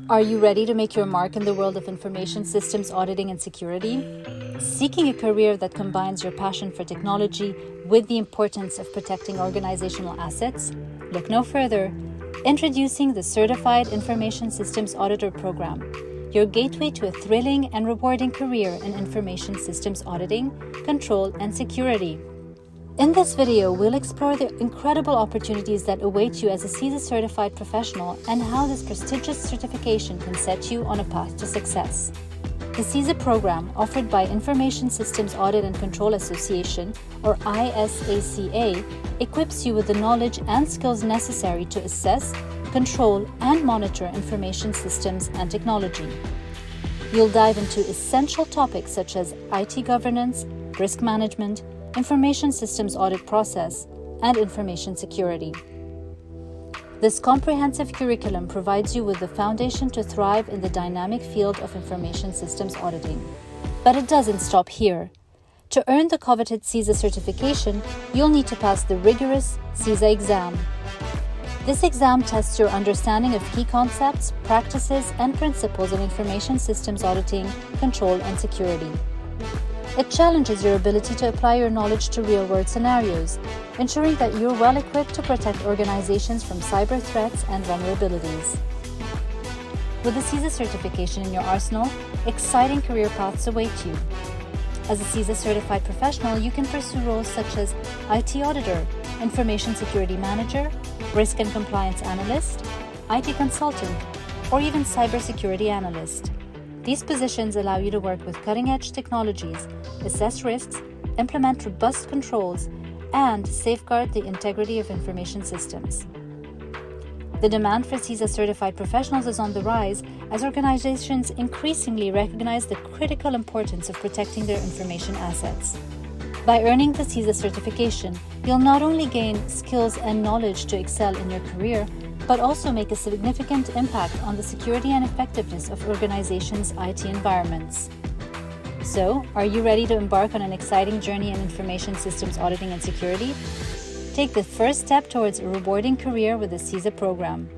Are you ready to make your mark in the world of information systems auditing and security? Seeking a career that combines your passion for technology with the importance of protecting organizational assets? Look no further. Introducing the Certified Information Systems Auditor program, your gateway to a thrilling and rewarding career in information systems auditing, control, and security. In this video, we'll explore the incredible opportunities that await you as a CISA certified professional and how this prestigious certification can set you on a path to success. The CISA program, offered by Information Systems Audit and Control Association, or ISACA, equips you with the knowledge and skills necessary to assess, control, and monitor information systems and technology. You'll dive into essential topics such as IT governance, risk management, information systems audit process, and information security. This comprehensive curriculum provides you with the foundation to thrive in the dynamic field of information systems auditing. But it doesn't stop here. To earn the coveted CISA certification, you'll need to pass the rigorous CISA exam. This exam tests your understanding of key concepts, practices, and principles of information systems auditing, control, and security. It challenges your ability to apply your knowledge to real-world scenarios, ensuring that you're well-equipped to protect organizations from cyber threats and vulnerabilities. With the CISA certification in your arsenal, exciting career paths await you. As a CISA certified professional, you can pursue roles such as IT auditor, information security manager, risk and compliance analyst, IT consultant, or even cybersecurity analyst. These positions allow you to work with cutting-edge technologies, assess risks, implement robust controls, and safeguard the integrity of information systems. The demand for CISA-certified professionals is on the rise as organizations increasingly recognize the critical importance of protecting their information assets. By earning the CISA certification, you'll not only gain skills and knowledge to excel in your career, but also make a significant impact on the security and effectiveness of organizations' IT environments. So, are you ready to embark on an exciting journey in information systems auditing and security? Take the first step towards a rewarding career with the CISA program.